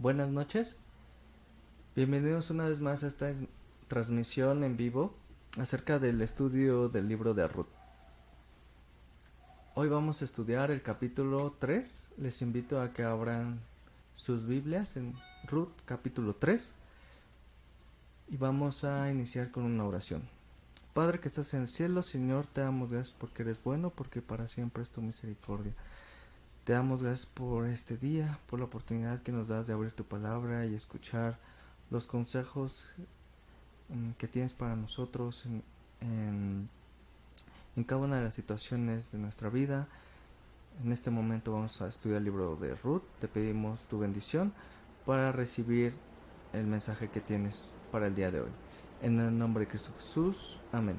Buenas noches, bienvenidos una vez más a esta transmisión en vivo acerca del estudio del libro de Ruth. Hoy vamos a estudiar el capítulo 3. Les invito a que abran sus Biblias en Ruth capítulo 3 y vamos a iniciar con una oración. Padre que estás en el cielo, Señor, te damos gracias porque eres bueno, porque para siempre es tu misericordia. Te damos gracias por este día, por la oportunidad que nos das de abrir tu palabra y escuchar los consejos que tienes para nosotros en cada una de las situaciones de nuestra vida. En este momento vamos a estudiar el libro de Ruth. Te pedimos tu bendición para recibir el mensaje que tienes para el día de hoy. En el nombre de Cristo Jesús. Amén.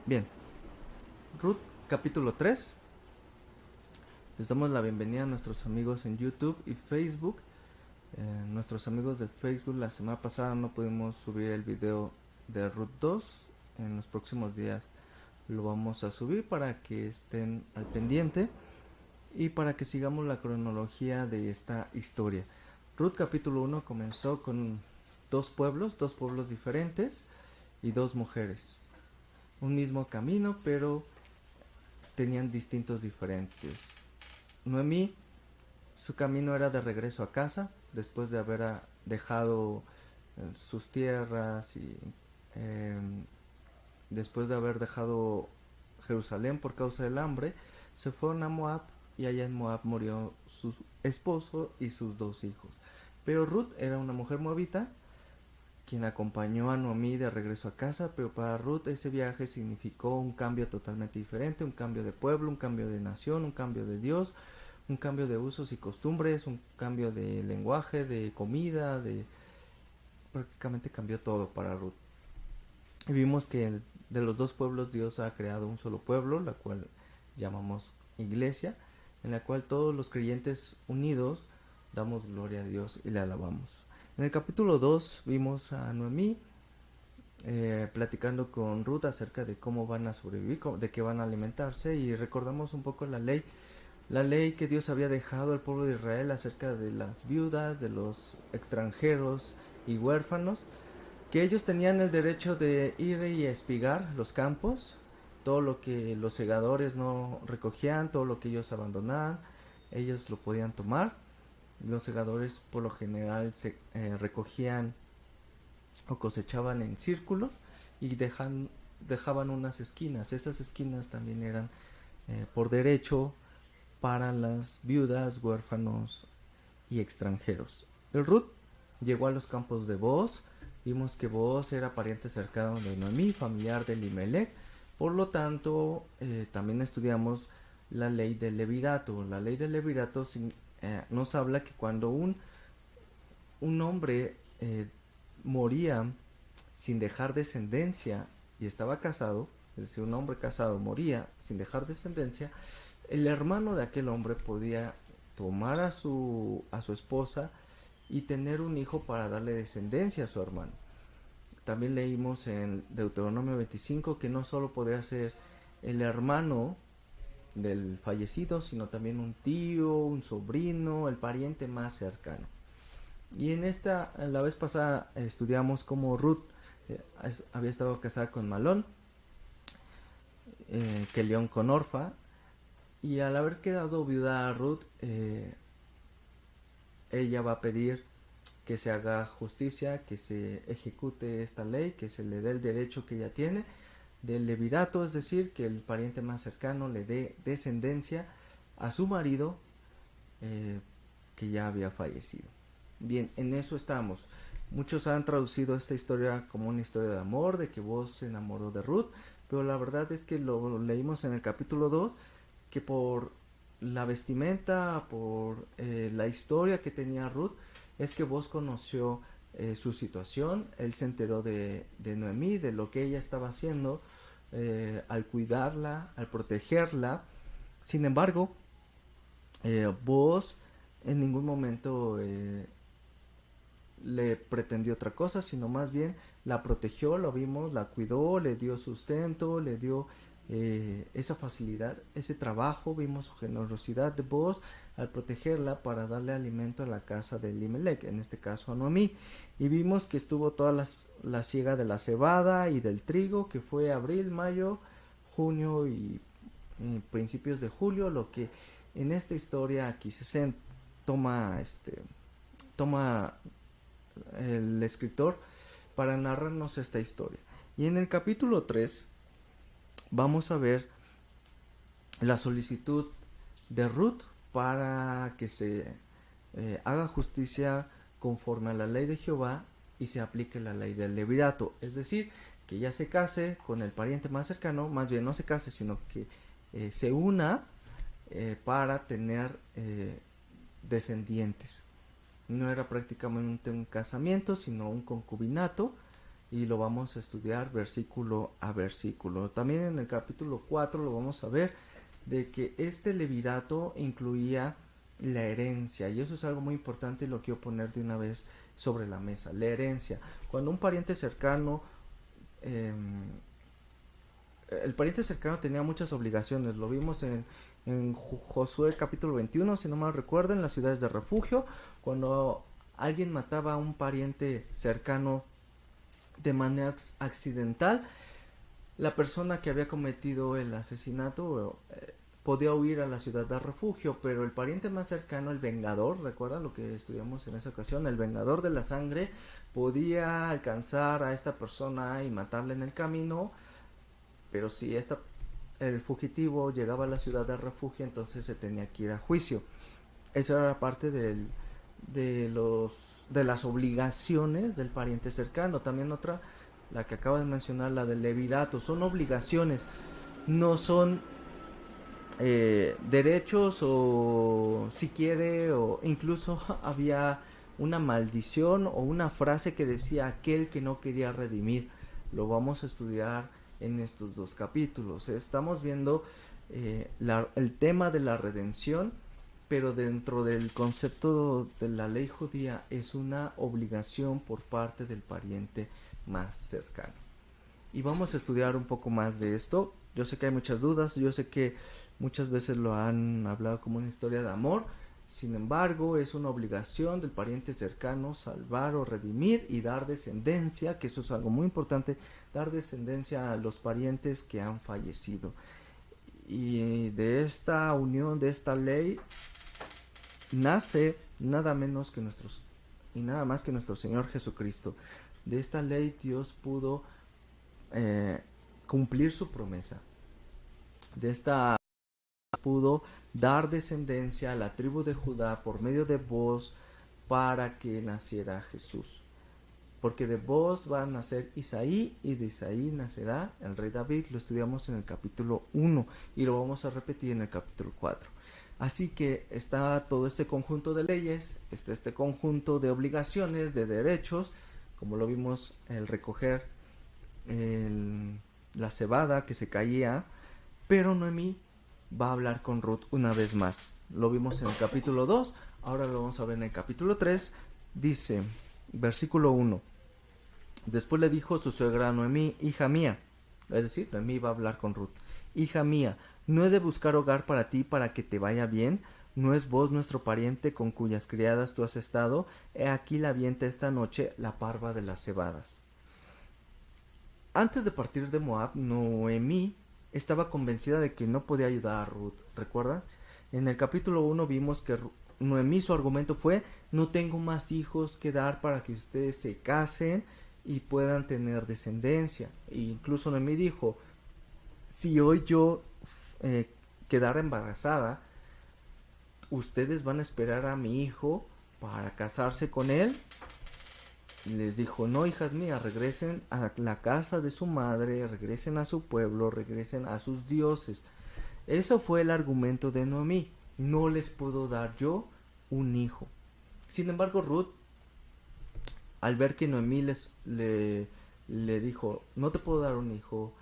Bien. Ruth capítulo 3. Les damos la bienvenida a nuestros amigos en YouTube y Facebook. Nuestros amigos de Facebook, la semana pasada no pudimos subir el video de Ruth 2. En los próximos días lo vamos a subir para que estén al pendiente y para que sigamos la cronología de esta historia. Ruth capítulo 1 comenzó con dos pueblos diferentes y dos mujeres. Un mismo camino, pero tenían distintos diferentes. Noemí, su camino era de regreso a casa, después de haber dejado sus tierras y después de haber dejado Jerusalén por causa del hambre, se fueron a Moab y allá en Moab murió su esposo y sus dos hijos. Pero Ruth era una mujer moabita quien acompañó a Noemí de regreso a casa, pero para Ruth ese viaje significó un cambio totalmente diferente, un cambio de pueblo, un cambio de nación, un cambio de Dios, un cambio de usos y costumbres, un cambio de lenguaje, de comida, prácticamente cambió todo para Ruth. Y vimos que de los dos pueblos Dios ha creado un solo pueblo, la cual llamamos iglesia, en la cual todos los creyentes unidos damos gloria a Dios y le alabamos. En el capítulo 2 vimos a Noemí platicando con Ruth acerca de cómo van a sobrevivir, de qué van a alimentarse, y recordamos un poco la ley que Dios había dejado al pueblo de Israel acerca de las viudas, de los extranjeros y huérfanos, que ellos tenían el derecho de ir y espigar los campos, todo lo que los segadores no recogían, todo lo que ellos abandonaban, ellos lo podían tomar. Los segadores por lo general recogían o cosechaban en círculos y dejaban unas esquinas. Esas esquinas también eran por derecho para las viudas, huérfanos y extranjeros. El Ruth llegó a los campos de Booz. Vimos que Booz era pariente cercano de Noemí, familiar de Elimelech. Por lo tanto, también estudiamos la ley del levirato. La ley del levirato nos habla que cuando un hombre moría sin dejar descendencia y estaba casado, es decir, un hombre casado moría sin dejar descendencia, el hermano de aquel hombre podía tomar a su esposa y tener un hijo para darle descendencia a su hermano. También leímos en Deuteronomio 25 que no solo podría ser el hermano del fallecido, sino también un tío, un sobrino, el pariente más cercano. Y la vez pasada estudiamos cómo Ruth había estado casada con Malón, que León con Orfa, y al haber quedado viuda Ruth, ella va a pedir que se haga justicia, que se ejecute esta ley, que se le dé el derecho que ella tiene del levirato, es decir, que el pariente más cercano le dé descendencia a su marido que ya había fallecido. Bien, en eso estamos. Muchos han traducido esta historia como una historia de amor, de que Boaz se enamoró de Ruth, pero la verdad es que lo leímos en el capítulo 2, que por la vestimenta, por la historia que tenía Ruth, es que Boaz conoció su situación. Él se enteró de Noemí, de lo que ella estaba haciendo al cuidarla, al protegerla. Sin embargo, Boaz en ningún momento le pretendió otra cosa, sino más bien la protegió, lo vimos, la cuidó, le dio sustento, le dio esa facilidad, ese trabajo, vimos su generosidad de Booz al protegerla para darle alimento a la casa de Elimelech, en este caso a Noemí, y vimos que estuvo toda la siega de la cebada y del trigo, que fue abril, mayo, junio y principios de julio, lo que en esta historia aquí se toma el escritor para narrarnos esta historia. Y en el capítulo 3 vamos a ver la solicitud de Ruth para que se haga justicia conforme a la ley de Jehová y se aplique la ley del levirato, es decir, que ella se case con el pariente más cercano, más bien no se case, sino que se una para tener descendientes. No era prácticamente un casamiento, sino un concubinato, y lo vamos a estudiar versículo a versículo. También en el capítulo 4 lo vamos a ver, de que este levirato incluía la herencia, y eso es algo muy importante y lo quiero poner de una vez sobre la mesa. La herencia, cuando un pariente cercano, el pariente cercano tenía muchas obligaciones, lo vimos en Josué capítulo 21, si no mal recuerdo, en las ciudades de refugio, cuando alguien mataba a un pariente cercano de manera accidental, la persona que había cometido el asesinato podía huir a la ciudad de refugio, pero el pariente más cercano, el vengador, recuerdan lo que estudiamos en esa ocasión, el vengador de la sangre, podía alcanzar a esta persona y matarla en el camino, pero si el fugitivo llegaba a la ciudad de refugio, entonces se tenía que ir a juicio. Eso era parte de las obligaciones del pariente cercano. También otra, la que acabo de mencionar, la del levirato, son obligaciones, no son derechos, o si quiere, o incluso había una maldición o una frase que decía aquel que no quería redimir. Lo vamos a estudiar en estos dos capítulos. Estamos viendo el tema de la redención, pero dentro del concepto de la ley judía es una obligación por parte del pariente más cercano. Y vamos a estudiar un poco más de esto. Yo sé que hay muchas dudas, yo sé que muchas veces lo han hablado como una historia de amor, sin embargo es una obligación del pariente cercano salvar o redimir y dar descendencia, que eso es algo muy importante, dar descendencia a los parientes que han fallecido. Y de esta unión, de esta ley, nace nada menos que nada más que nuestro Señor Jesucristo. De esta ley Dios pudo cumplir su promesa. De esta pudo dar descendencia a la tribu de Judá por medio de Booz para que naciera Jesús. Porque de Booz va a nacer Isaí y de Isaí nacerá el rey David. Lo estudiamos en el capítulo 1 y lo vamos a repetir en el capítulo 4. Así que está todo este conjunto de leyes, está este conjunto de obligaciones, de derechos, como lo vimos, el recoger la cebada que se caía, pero Noemí va a hablar con Ruth una vez más. Lo vimos en el capítulo 2, ahora lo vamos a ver en el capítulo 3. Dice, versículo 1, después le dijo su suegra a Noemí, hija mía, es decir, Noemí va a hablar con Ruth, hija mía, ¿no he de buscar hogar para ti para que te vaya bien? ¿No es vos nuestro pariente con cuyas criadas tú has estado? He aquí la avienta esta noche la parva de las cebadas. Antes de partir de Moab, Noemí estaba convencida de que no podía ayudar a Ruth, ¿recuerdan? En el capítulo 1 vimos que Noemí, su argumento fue, no tengo más hijos que dar para que ustedes se casen y puedan tener descendencia. E incluso Noemí dijo, si hoy yo quedara embarazada, ustedes van a esperar a mi hijo para casarse con él. Les dijo, no, hijas mías, regresen a la casa de su madre, regresen a su pueblo, regresen a sus dioses. Eso fue el argumento de Noemí. No les puedo dar yo un hijo. Sin embargo, Ruth, al ver que Noemí le dijo, no te puedo dar un hijo,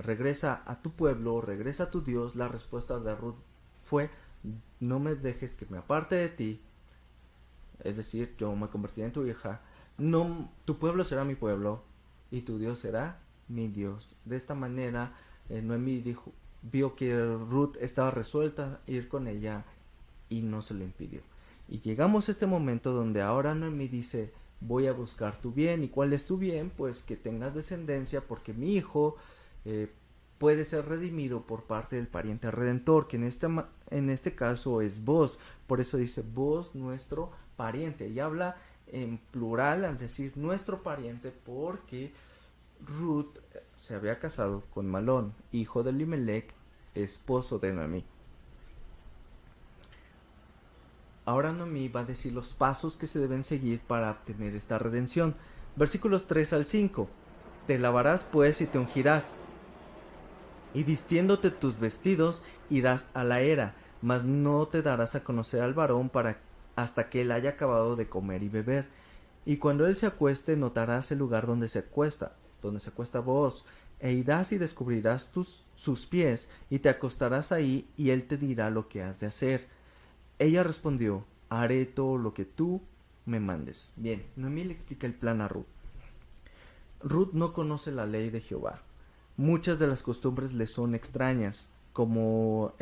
regresa a tu pueblo, regresa a tu Dios, la respuesta de Ruth fue, no me dejes que me aparte de ti, es decir, yo me convertiré en tu hija. No, tu pueblo será mi pueblo y tu Dios será mi Dios. De esta manera Noemí vio que Ruth estaba resuelta a ir con ella y no se lo impidió. Y llegamos a este momento donde ahora Noemí dice, voy a buscar tu bien. ¿Y cuál es tu bien? Pues que tengas descendencia, porque mi hijo puede ser redimido por parte del pariente redentor, que en este caso es vos. Por eso dice vos, nuestro pariente. Y habla en plural al decir nuestro pariente, porque Ruth se había casado con Malón, hijo de Elimelech, esposo de Noemí. Ahora Noemí va a decir los pasos que se deben seguir para obtener esta redención. Versículos 3 al 5. Te lavarás pues y te ungirás, y vistiéndote tus vestidos irás a la era, mas no te darás a conocer al varón hasta que él haya acabado de comer y beber. Y cuando él se acueste notarás el lugar donde se acuesta vos, e irás y descubrirás sus pies, y te acostarás ahí, y él te dirá lo que has de hacer. Ella respondió, haré todo lo que tú me mandes. Bien, Noemí le explica el plan a Ruth. Ruth no conoce la ley de Jehová. Muchas de las costumbres le son extrañas, como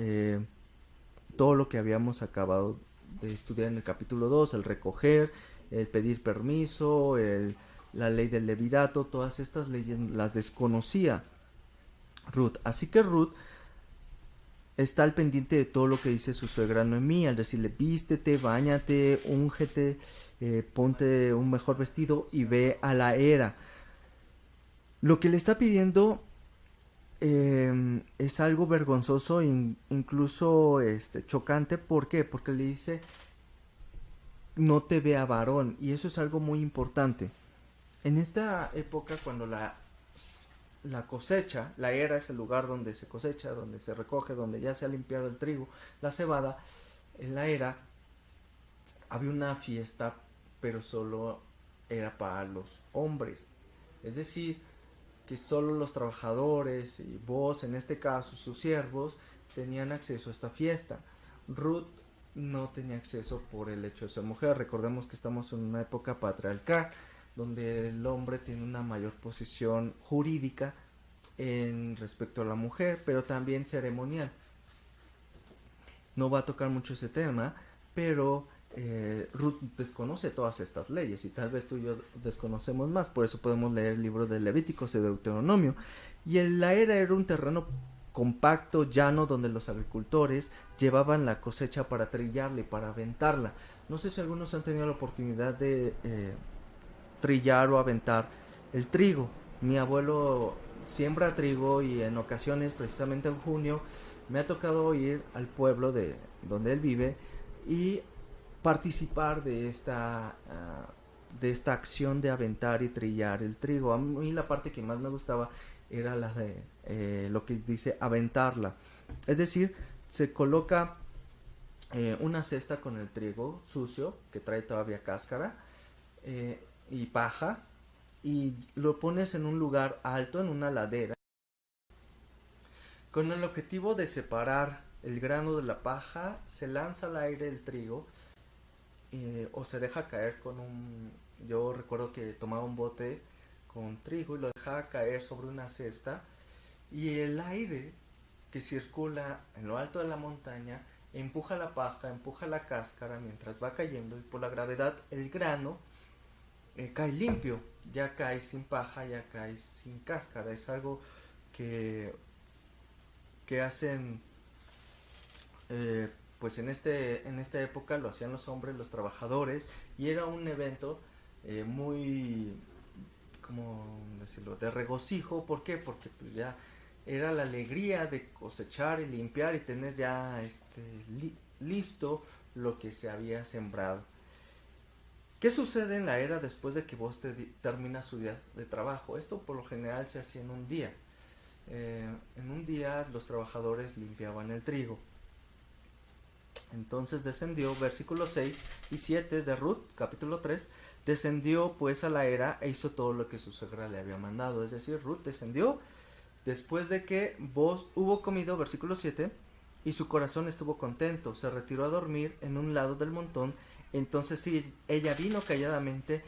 todo lo que habíamos acabado de estudiar en el capítulo 2, el recoger, el pedir permiso, la ley del levirato, todas estas leyes las desconocía Ruth. Así que Ruth está al pendiente de todo lo que dice su suegra Noemí, al decirle vístete, báñate, úngete, ponte un mejor vestido y ve a la era. Lo que le está pidiendo es algo vergonzoso, incluso chocante. ¿Por qué? Porque le dice no te vea varón, y eso es algo muy importante. En esta época, cuando la cosecha, la era es el lugar donde se cosecha, donde se recoge, donde ya se ha limpiado el trigo, la cebada. En la era había una fiesta, pero solo era para los hombres, es decir, que solo los trabajadores y vos, en este caso sus siervos, tenían acceso a esta fiesta. Ruth no tenía acceso por el hecho de ser mujer. Recordemos que estamos en una época patriarcal, donde el hombre tiene una mayor posición jurídica en respecto a la mujer, pero también ceremonial. No va a tocar mucho ese tema, pero Ruth desconoce todas estas leyes, y tal vez tú y yo desconocemos más. Por eso podemos leer el libro de Levíticos y Deuteronomio. Y la era un terreno compacto, llano, donde los agricultores llevaban la cosecha para trillarla y para aventarla. No sé si algunos han tenido la oportunidad de trillar o aventar el trigo. Mi abuelo siembra trigo, y en ocasiones, precisamente en junio, me ha tocado ir al pueblo de donde él vive y participar de esta acción de aventar y trillar el trigo. A mí la parte que más me gustaba era la de lo que dice aventarla. Es decir, se coloca una cesta con el trigo sucio, que trae todavía cáscara y paja, y lo pones en un lugar alto, en una ladera, con el objetivo de separar el grano de la paja. Se lanza al aire el trigo, o se deja caer con un... Yo recuerdo que tomaba un bote con trigo y lo dejaba caer sobre una cesta, y el aire que circula en lo alto de la montaña empuja la paja, empuja la cáscara mientras va cayendo, y por la gravedad el grano cae limpio, ya cae sin paja, ya cae sin cáscara. Es algo que hacen pues en esta época lo hacían los hombres, los trabajadores, y era un evento muy, ¿cómo decirlo?, de regocijo. ¿Por qué? Porque pues ya era la alegría de cosechar y limpiar y tener ya listo lo que se había sembrado. ¿Qué sucede en la era después de que vos terminas su día de trabajo? Esto por lo general se hacía en un día. En un día los trabajadores limpiaban el trigo. Entonces descendió, versículos 6 y 7 de Ruth, capítulo 3, descendió pues a la era e hizo todo lo que su suegra le había mandado. Es decir, Ruth descendió después de que vos hubo comido, versículo 7, y su corazón estuvo contento, se retiró a dormir en un lado del montón. Entonces sí, ella vino calladamente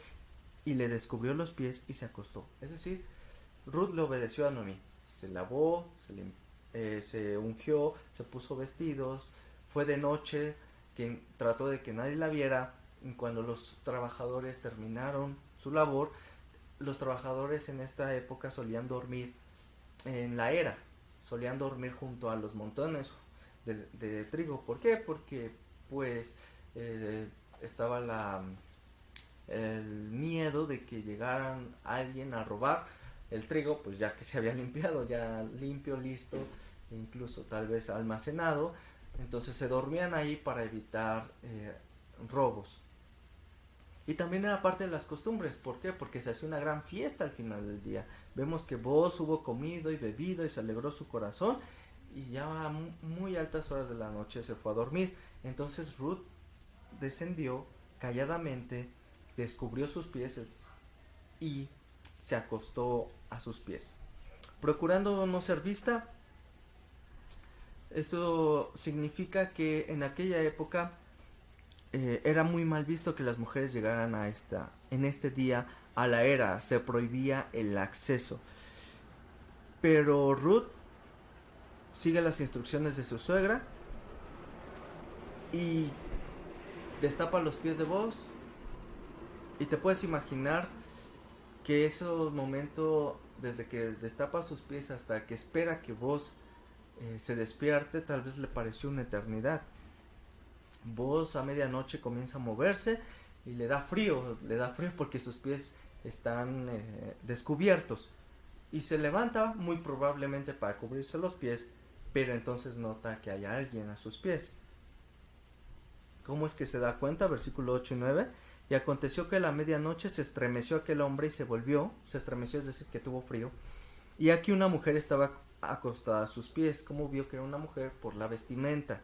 y le descubrió los pies y se acostó. Es decir, Ruth le obedeció a Noemí. se lavó, se ungió, se puso vestidos, fue de noche, que trató de que nadie la viera. Y cuando los trabajadores terminaron su labor, los trabajadores en esta época solían dormir en la era, solían dormir junto a los montones de trigo. ¿Por qué? Porque pues estaba el miedo de que llegaran alguien a robar el trigo, pues ya que se había limpiado, ya limpio, listo, incluso tal vez almacenado. Entonces se dormían ahí para evitar robos. Y también era parte de las costumbres. ¿Por qué? Porque se hacía una gran fiesta al final del día. Vemos que Boaz hubo comido y bebido y se alegró su corazón, y ya a muy altas horas de la noche se fue a dormir. Entonces Ruth descendió calladamente, descubrió sus pies y se acostó a sus pies, procurando no ser vista. Esto significa que en aquella época era muy mal visto que las mujeres llegaran en este día a la era. Se prohibía el acceso. Pero Ruth sigue las instrucciones de su suegra y destapa los pies de Boaz. Y te puedes imaginar que ese momento, desde que destapa sus pies hasta que espera que Boaz se despierte, tal vez le pareció una eternidad. Boaz a medianoche comienza a moverse y le da frío porque sus pies están descubiertos. Y se levanta muy probablemente para cubrirse los pies, pero entonces nota que hay alguien a sus pies. ¿Cómo es que se da cuenta? Versículo 8 y 9. Y aconteció que a la medianoche se estremeció aquel hombre y se volvió. Se estremeció, es decir, que tuvo frío. Y aquí una mujer estaba acostada a sus pies. ¿Cómo vio que era una mujer? Por la vestimenta.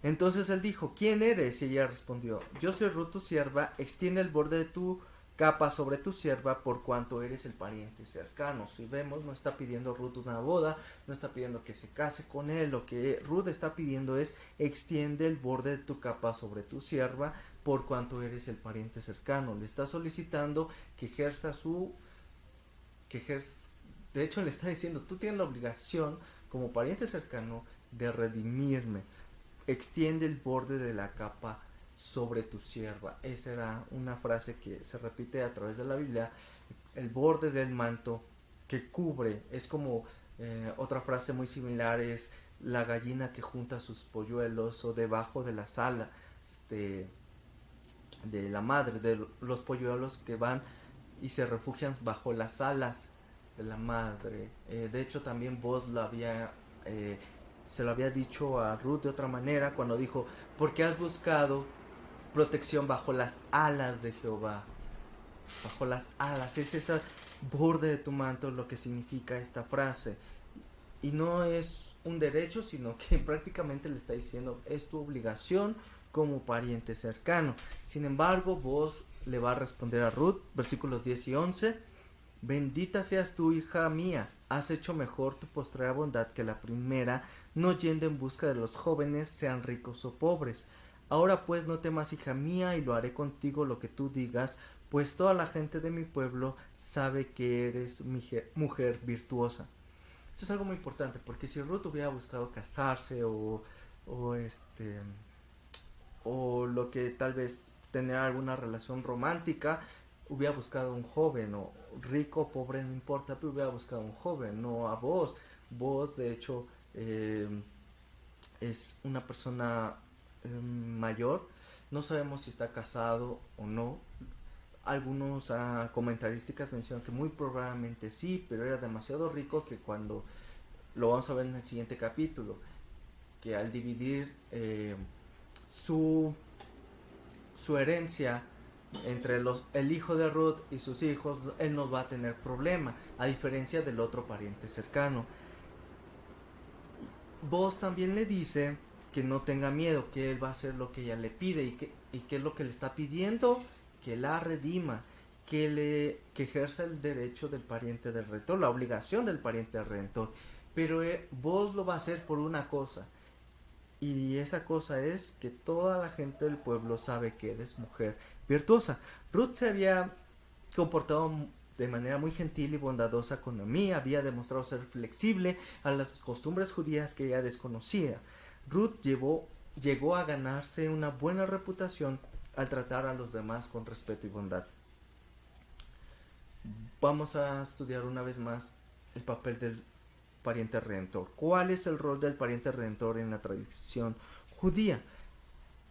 Entonces él dijo: ¿quién eres? Y ella respondió: yo soy Ruth tu sierva, extiende el borde de tu capa sobre tu sierva, por cuanto eres el pariente cercano. Si vemos, no está pidiendo Ruth una boda, no está pidiendo que se case con él. Lo que Ruth está pidiendo es: extiende el borde de tu capa sobre tu sierva, por cuanto eres el pariente cercano. Le está solicitando que ejerza de hecho le está diciendo: tú tienes la obligación como pariente cercano de redimirme. Extiende el borde de la capa sobre tu sierva. Esa era una frase que se repite a través de la Biblia. El borde del manto que cubre. Es como otra frase muy similar es la gallina que junta sus polluelos, o debajo de la sala de la madre, de los polluelos que van y se refugian bajo las alas de la madre. De hecho también Boaz se lo había dicho a Ruth de otra manera cuando dijo: porque has buscado protección bajo las alas de Jehová. Bajo las alas, es ese borde de tu manto lo que significa esta frase. Y no es un derecho, sino que prácticamente le está diciendo: es tu obligación como pariente cercano. Sin embargo, vos le va a responder a Ruth, versículos 10 y 11: bendita seas tú, hija mía, has hecho mejor tu postrera bondad que la primera, no yendo en busca de los jóvenes, sean ricos o pobres. Ahora pues no temas, hija mía, y lo haré contigo lo que tú digas, pues toda la gente de mi pueblo sabe que eres mujer virtuosa. Esto es algo muy importante, porque si Ruth hubiera buscado casarse o lo que tal vez tener alguna relación romántica, hubiera buscado un joven, o rico o pobre, no importa, pero hubiera buscado un joven, no a Boaz. Boaz, de hecho, es una persona mayor. No sabemos si está casado o no. Algunos comentaristas mencionan que muy probablemente sí, pero era demasiado rico, que cuando lo vamos a ver en el siguiente capítulo, que al dividir su herencia entre el hijo de Ruth y sus hijos, él no va a tener problema, a diferencia del otro pariente cercano. Boaz también le dice que no tenga miedo, que él va a hacer lo que ella le pide. ¿Y qué es lo que le está pidiendo? Que la redima, que ejerza el derecho del pariente del redentor, la obligación del pariente del redentor. Pero Boaz lo va a hacer por una cosa, y esa cosa es que toda la gente del pueblo sabe que eres mujer virtuosa. Ruth se había comportado de manera muy gentil y bondadosa con Noemí, había demostrado ser flexible a las costumbres judías que ella desconocía. Ruth llegó a ganarse una buena reputación al tratar a los demás con respeto y bondad. Vamos a estudiar una vez más el papel del pariente redentor. ¿Cuál es el rol del pariente redentor en la tradición judía?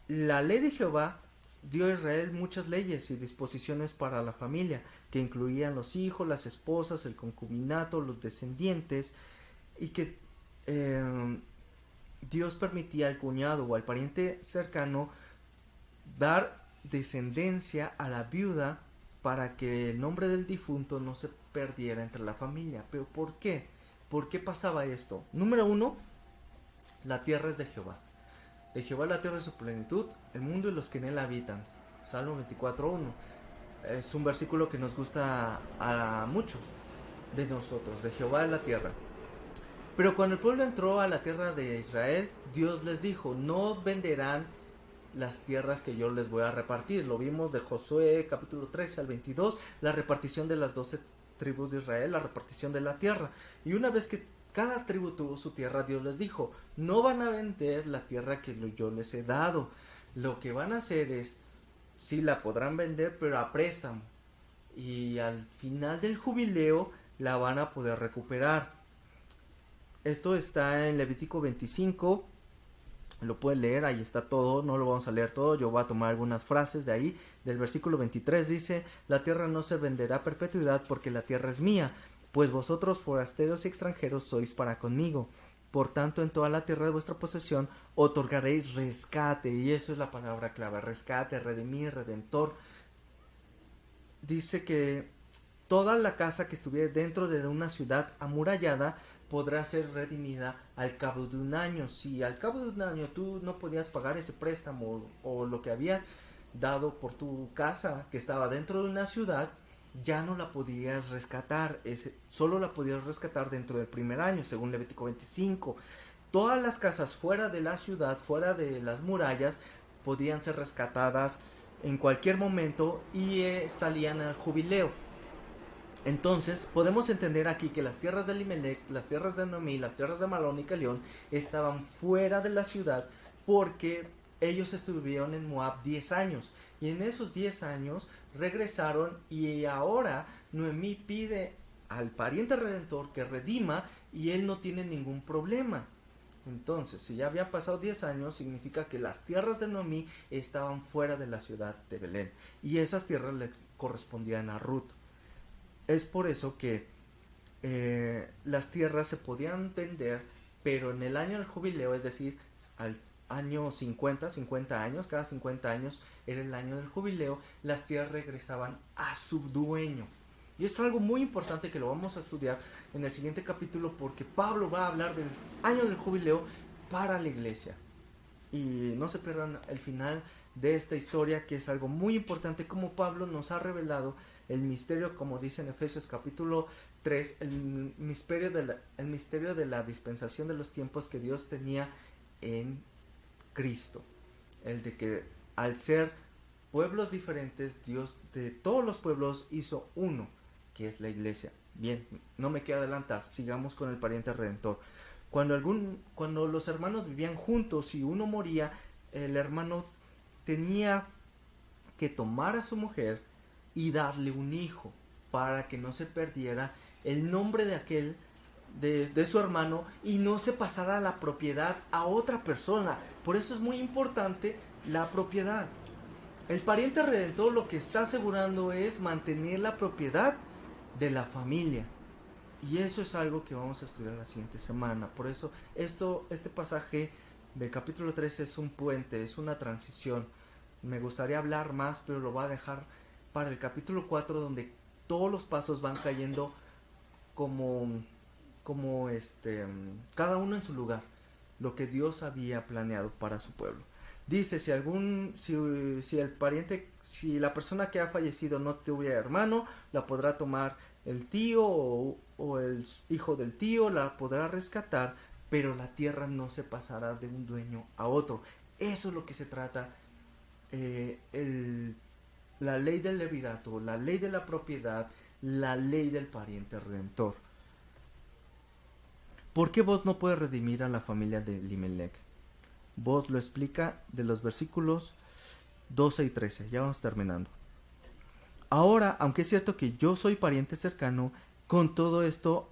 La ley de Jehová dio a Israel muchas leyes y disposiciones para la familia, que incluían los hijos, las esposas, el concubinato, los descendientes, y que Dios permitía al cuñado o al pariente cercano dar descendencia a la viuda para que el nombre del difunto no se perdiera entre la familia. ¿Pero por qué? ¿Por qué pasaba esto? Número 1, la tierra es de Jehová. De Jehová la tierra es su plenitud, el mundo y los que en él habitan. Salmo 24:1. Es un versículo que nos gusta a muchos de nosotros. De Jehová es la tierra. Pero cuando el pueblo entró a la tierra de Israel, Dios les dijo, no venderán las tierras que yo les voy a repartir. Lo vimos de Josué capítulo 13 al 22, la repartición de las 12 tribus de Israel, la repartición de la tierra. Y una vez que cada tribu tuvo su tierra, Dios les dijo, no van a vender la tierra que yo les he dado. Lo que van a hacer es, sí la podrán vender, pero a préstamo. Y al final del jubileo la van a poder recuperar. Esto está en Levítico 25. Lo pueden leer, ahí está todo, no lo vamos a leer todo, yo voy a tomar algunas frases de ahí. Del versículo 23 dice, la tierra no se venderá a perpetuidad porque la tierra es mía, pues vosotros forasteros y extranjeros sois para conmigo. Por tanto, en toda la tierra de vuestra posesión otorgaréis rescate, y eso es la palabra clave, rescate, redimir, redentor. Dice que toda la casa que estuviera dentro de una ciudad amurallada podrá ser redimida al cabo de un año. Si al cabo de un año tú no podías pagar ese préstamo o lo que habías dado por tu casa que estaba dentro de una ciudad, ya no la podías rescatar, solo la podías rescatar dentro del primer año, según Levítico 25. Todas las casas fuera de la ciudad, fuera de las murallas, podían ser rescatadas en cualquier momento y salían al jubileo. Entonces, podemos entender aquí que las tierras de Elimelech, las tierras de Noemí, las tierras de Malón y Calión estaban fuera de la ciudad porque ellos estuvieron en Moab 10 años. Y en esos 10 años regresaron y ahora Noemí pide al pariente redentor que redima y él no tiene ningún problema. Entonces, si ya habían pasado 10 años, significa que las tierras de Noemí estaban fuera de la ciudad de Belén. Y esas tierras le correspondían a Ruth. Es por eso que las tierras se podían vender, pero en el año del jubileo, es decir, al año 50 años, cada 50 años era el año del jubileo, las tierras regresaban a su dueño. Y es algo muy importante que lo vamos a estudiar en el siguiente capítulo porque Pablo va a hablar del año del jubileo para la iglesia. Y no se pierdan el final de esta historia, que es algo muy importante, como Pablo nos ha revelado el misterio, como dice en Efesios capítulo 3, el misterio de la dispensación de los tiempos que Dios tenía en Cristo. El de que al ser pueblos diferentes, Dios de todos los pueblos hizo uno, que es la iglesia. Bien, no me quiero adelantar, sigamos con el pariente redentor. Cuando los hermanos vivían juntos y uno moría, el hermano tenía que tomar a su mujer y darle un hijo para que no se perdiera el nombre de aquel de su hermano y no se pasara la propiedad a otra persona. Por eso es muy importante la propiedad. El pariente redentor lo que está asegurando es mantener la propiedad de la familia. Y eso es algo que vamos a estudiar la siguiente semana. Por eso este pasaje del capítulo 13 es un puente, es una transición. Me gustaría hablar más, pero lo voy a dejar para el capítulo 4, donde todos los pasos van cayendo como cada uno en su lugar, lo que Dios había planeado para su pueblo. Dice, si la persona que ha fallecido no tuviera hermano, la podrá tomar el tío o el hijo del tío, la podrá rescatar, pero la tierra no se pasará de un dueño a otro. Eso es lo que se trata la ley del levirato, la ley de la propiedad, la ley del pariente redentor. ¿Por qué Boaz no puede redimir a la familia de Elimelech? Boaz lo explica de los versículos 12 y 13. Ya vamos terminando. Ahora, aunque es cierto que yo soy pariente cercano, con todo esto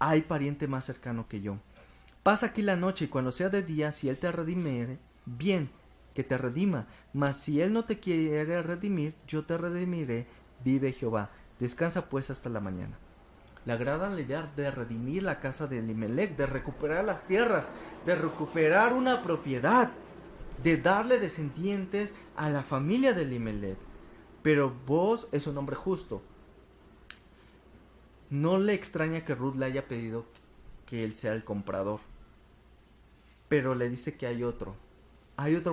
hay pariente más cercano que yo. Pasa aquí la noche y cuando sea de día, si él te redimiere, bien, que te redima. Mas si él no te quiere redimir, yo te redimiré, vive Jehová. Descansa pues hasta la mañana. Le agrada la idea de redimir la casa de Elimelech, de recuperar las tierras, de recuperar una propiedad, de darle descendientes a la familia de Elimelech. Pero Boaz es un hombre justo. No le extraña que Ruth le haya pedido que él sea el comprador. Pero le dice que hay otro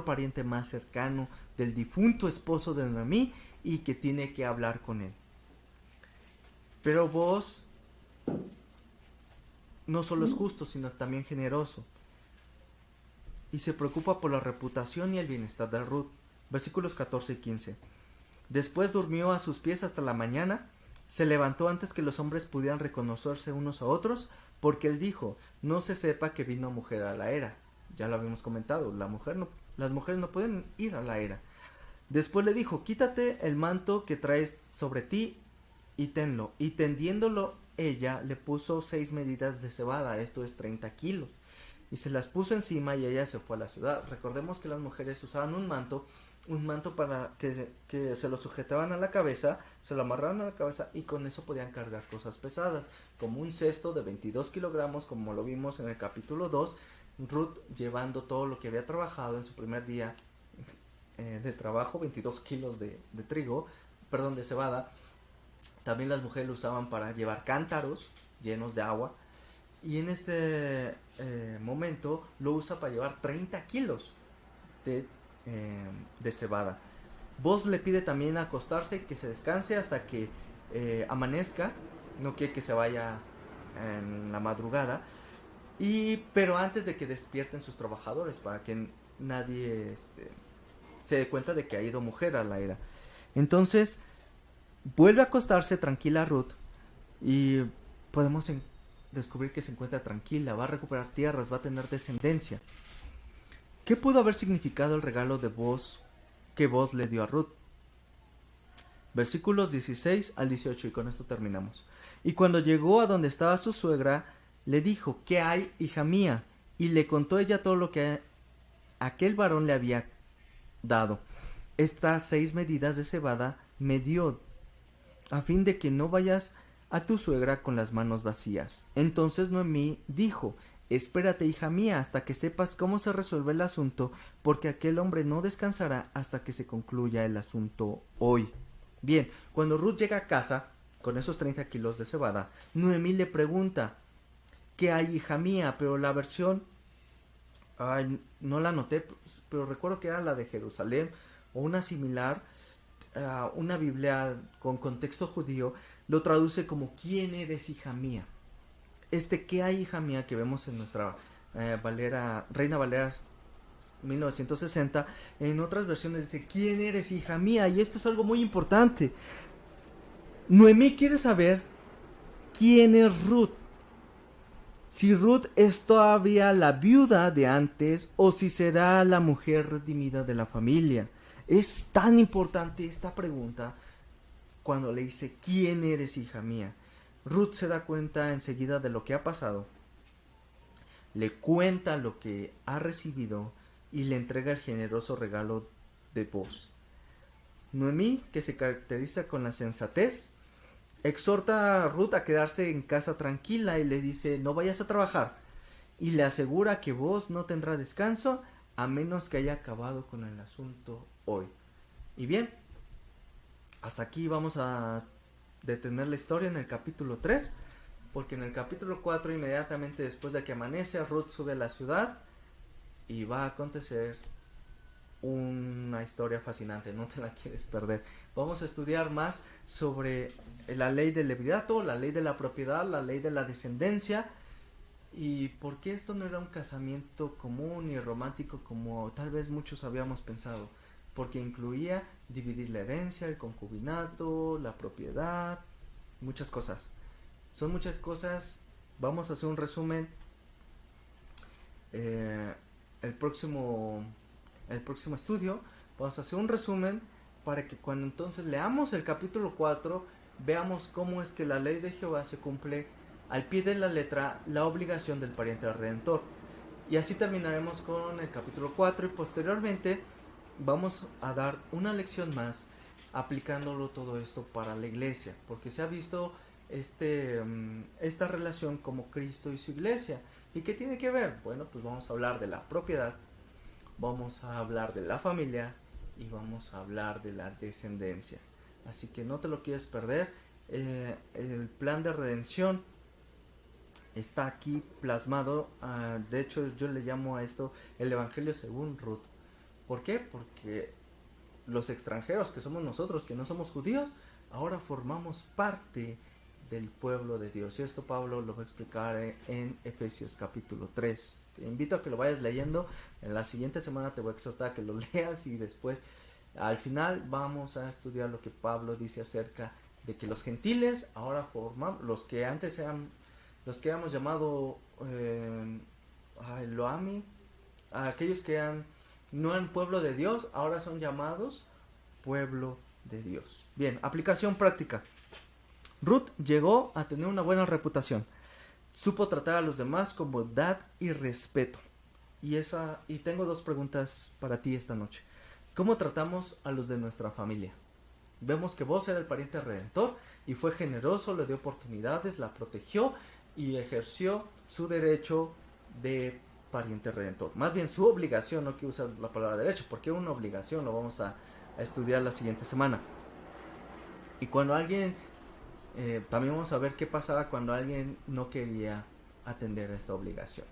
pariente más cercano del difunto esposo de Noemí y que tiene que hablar con él. Pero Boaz no solo es justo, sino también generoso. Y se preocupa por la reputación y el bienestar de Ruth. Versículos 14 y 15. Después durmió a sus pies hasta la mañana. Se levantó antes que los hombres pudieran reconocerse unos a otros, porque él dijo, no se sepa que vino mujer a la era. Ya lo habíamos comentado, las mujeres no pueden ir a la era. Después le dijo, quítate el manto que traes sobre ti y tenlo. Y tendiéndolo ella le puso 6 medidas de cebada, esto es 30 kilos. Y se las puso encima y ella se fue a la ciudad. Recordemos que las mujeres usaban un manto para que se lo sujetaban a la cabeza, se lo amarraban a la cabeza y con eso podían cargar cosas pesadas, como un cesto de 22 kilogramos, como lo vimos en el capítulo 2, Ruth llevando todo lo que había trabajado en su primer día de trabajo, 22 kilos de cebada. También las mujeres lo usaban para llevar cántaros llenos de agua. Y en este momento lo usa para llevar 30 kilos de cebada. Boaz le pide también acostarse y que se descanse hasta que amanezca. No quiere que se vaya en la madrugada. Pero antes de que despierten sus trabajadores, para que nadie se dé cuenta de que ha ido mujer a la era. Entonces vuelve a acostarse tranquila Ruth y podemos descubrir que se encuentra tranquila, va a recuperar tierras, va a tener descendencia. ¿Qué pudo haber significado el regalo de Boaz que Boaz le dio a Ruth? Versículos 16 al 18 y con esto terminamos. Y cuando llegó a donde estaba su suegra, le dijo, ¿qué hay, hija mía? Y le contó ella todo lo que aquel varón le había dado. Estas 6 medidas de cebada me dio, a fin de que no vayas a tu suegra con las manos vacías. Entonces Noemí dijo, espérate, hija mía, hasta que sepas cómo se resuelve el asunto, porque aquel hombre no descansará hasta que se concluya el asunto hoy. Bien, cuando Ruth llega a casa con esos 30 kilos de cebada, Noemí le pregunta, ¿qué hay, hija mía? Pero la versión, no la anoté, pero recuerdo que era la de Jerusalén o una similar, una Biblia con contexto judío, lo traduce como ¿quién eres, hija mía? ¿Qué hay, hija mía? Que vemos en nuestra Reina Valera 1960, en otras versiones dice ¿quién eres, hija mía? Y esto es algo muy importante. Noemí quiere saber quién es Ruth. Si Ruth es todavía la viuda de antes o si será la mujer redimida de la familia. Es tan importante esta pregunta cuando le dice ¿quién eres, hija mía? Ruth se da cuenta enseguida de lo que ha pasado, le cuenta lo que ha recibido y le entrega el generoso regalo de Boaz. Noemí, que se caracteriza con la sensatez, exhorta a Ruth a quedarse en casa tranquila y le dice no vayas a trabajar, y le asegura que Boaz no tendrá descanso a menos que haya acabado con el asunto hoy. Y bien, hasta aquí vamos a detener la historia en el capítulo 3, porque en el capítulo 4, inmediatamente después de que amanece, Ruth sube a la ciudad y va a acontecer una historia fascinante, no te la quieres perder. Vamos a estudiar más sobre la ley del levirato, la ley de la propiedad, la ley de la descendencia y por qué esto no era un casamiento común y romántico como tal vez muchos habíamos pensado, porque incluía dividir la herencia, el concubinato, la propiedad muchas cosas. Son muchas cosas. Vamos a hacer un resumen. El próximo estudio vamos a hacer un resumen para que cuando entonces leamos el capítulo 4 veamos cómo es que la ley de Jehová se cumple al pie de la letra, la obligación del pariente del redentor. Y así terminaremos con el capítulo 4 y posteriormente vamos a dar una lección más aplicándolo todo esto para la iglesia, porque se ha visto esta relación como Cristo y su iglesia. ¿Y qué tiene que ver? Bueno, pues vamos a hablar de la propiedad, vamos a hablar de la familia y vamos a hablar de la descendencia. Así que no te lo quieres perder. El plan de redención está aquí plasmado. De hecho, yo le llamo a esto el Evangelio según Ruth. ¿Por qué? Porque los extranjeros, que somos nosotros, que no somos judíos, ahora formamos parte del pueblo de Dios. Y esto Pablo lo va a explicar en Efesios capítulo 3. Te invito a que lo vayas leyendo. En la siguiente semana te voy a exhortar a que lo leas y después, al final, vamos a estudiar lo que Pablo dice acerca de que los gentiles ahora forman, los que antes eran, los que éramos llamado Loami, aquellos que no eran pueblo de Dios, ahora son llamados pueblo de Dios. Bien, aplicación práctica. Ruth llegó a tener una buena reputación. Supo tratar a los demás con bondad y respeto. Y tengo dos preguntas para ti esta noche. ¿Cómo tratamos a los de nuestra familia? Vemos que Boaz era el pariente redentor y fue generoso, le dio oportunidades, la protegió y ejerció su derecho de pariente redentor. Más bien su obligación, no quiero usar la palabra derecho, porque una obligación lo vamos a estudiar la siguiente semana. Y cuando alguien, también vamos a ver qué pasaba cuando alguien no quería atender a esta obligación.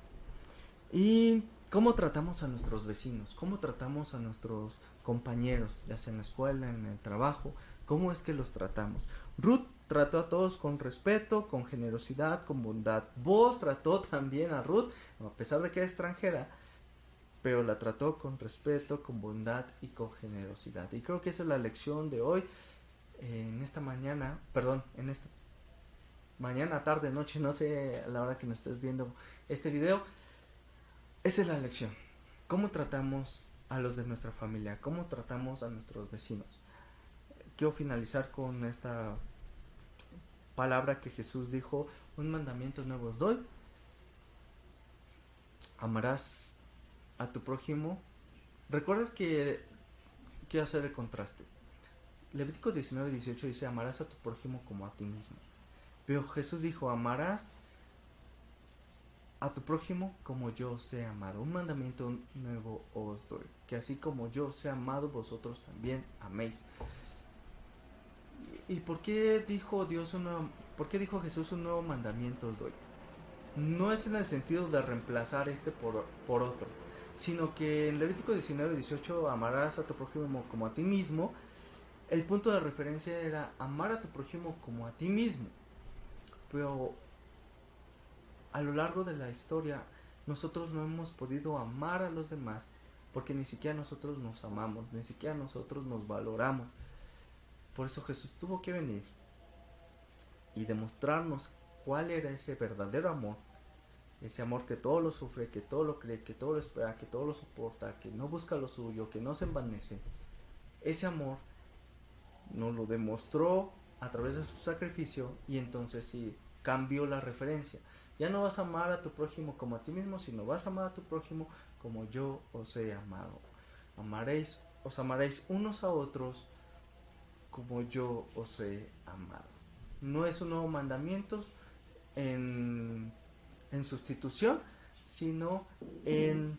Y cómo tratamos a nuestros vecinos, cómo tratamos a nuestros compañeros, ya sea en la escuela, en el trabajo, cómo es que los tratamos. Ruth trató a todos con respeto, con generosidad, con bondad. Boaz trató también a Ruth, a pesar de que era extranjera, pero la trató con respeto, con bondad y con generosidad. Y creo que esa es la lección de hoy, en esta mañana, tarde, noche, no sé a la hora que nos estés viendo este video. Esa es la lección. ¿Cómo tratamos a los de nuestra familia? ¿Cómo tratamos a nuestros vecinos? Quiero finalizar con esta palabra que Jesús dijo: un mandamiento nuevo os doy. Amarás a tu prójimo. ¿Recuerdas que quiero hacer el contraste? Levítico 19:18 dice: amarás a tu prójimo como a ti mismo. Pero Jesús dijo: amarás a tu prójimo como yo os he amado. Un mandamiento nuevo os doy, que así como yo os he amado, vosotros también améis. ¿Y por qué dijo Jesús un nuevo mandamiento os doy? No es en el sentido de reemplazar por otro, sino que en Levítico 19:18 amarás a tu prójimo como a ti mismo. El punto de referencia era amar a tu prójimo como a ti mismo. Pero a lo largo de la historia nosotros no hemos podido amar a los demás porque ni siquiera nosotros nos amamos, ni siquiera nosotros nos valoramos. Por eso Jesús tuvo que venir y demostrarnos cuál era ese verdadero amor, ese amor que todo lo sufre, que todo lo cree, que todo lo espera, que todo lo soporta, que no busca lo suyo, que no se envanece. Ese amor nos lo demostró a través de su sacrificio, y entonces sí cambió la referencia. Ya no vas a amar a tu prójimo como a ti mismo, sino vas a amar a tu prójimo como yo os he amado. Os amaréis unos a otros como yo os he amado. No es un nuevo mandamiento en sustitución, sino en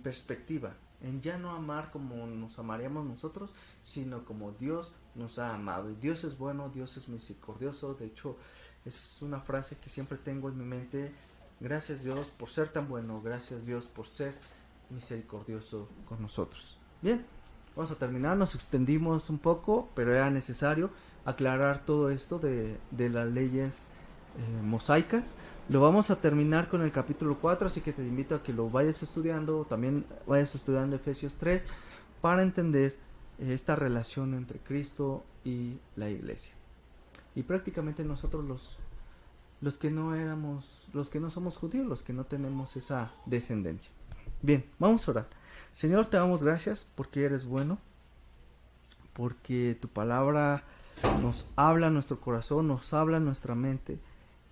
perspectiva, en ya no amar como nos amaríamos nosotros, sino como Dios nos ha amado. Y Dios es bueno, Dios es misericordioso. De hecho, es una frase que siempre tengo en mi mente: gracias Dios por ser tan bueno, gracias Dios por ser misericordioso con nosotros. Bien, vamos a terminar, nos extendimos un poco, pero era necesario aclarar todo esto de las leyes mosaicas. Lo vamos a terminar con el capítulo 4, así que te invito a que lo vayas estudiando, también vayas estudiando Efesios 3 para entender esta relación entre Cristo y la iglesia. y prácticamente nosotros los que no éramos, los que no somos judíos, los que no tenemos esa descendencia. Bien, vamos a orar. Señor, te damos gracias porque eres bueno, porque tu palabra nos habla a nuestro corazón, nos habla a nuestra mente.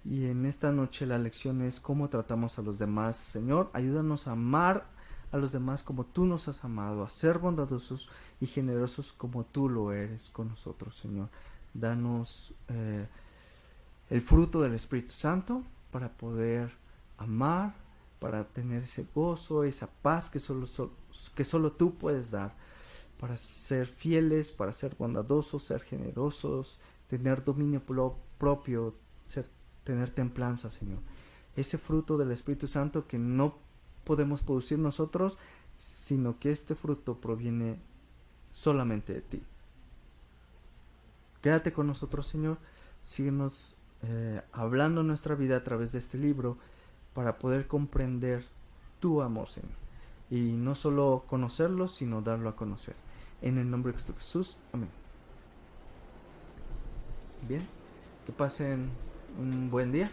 Y en esta noche la lección es cómo tratamos a los demás. Señor, ayúdanos a amar a los demás como tú nos has amado, a ser bondadosos y generosos como tú lo eres con nosotros, Señor. Danos el fruto del Espíritu Santo para poder amar, para tener ese gozo, esa paz que solo tú puedes dar, para ser fieles, para ser bondadosos, ser generosos, tener dominio propio, tener templanza, Señor. Ese fruto del Espíritu Santo que no podemos producir nosotros, sino que este fruto proviene solamente de ti. Quédate con nosotros, Señor. Síguenos hablando nuestra vida a través de este libro para poder comprender tu amor, Señor. Y no solo conocerlo, sino darlo a conocer. En el nombre de Cristo Jesús. Amén. Bien. Que pasen un buen día.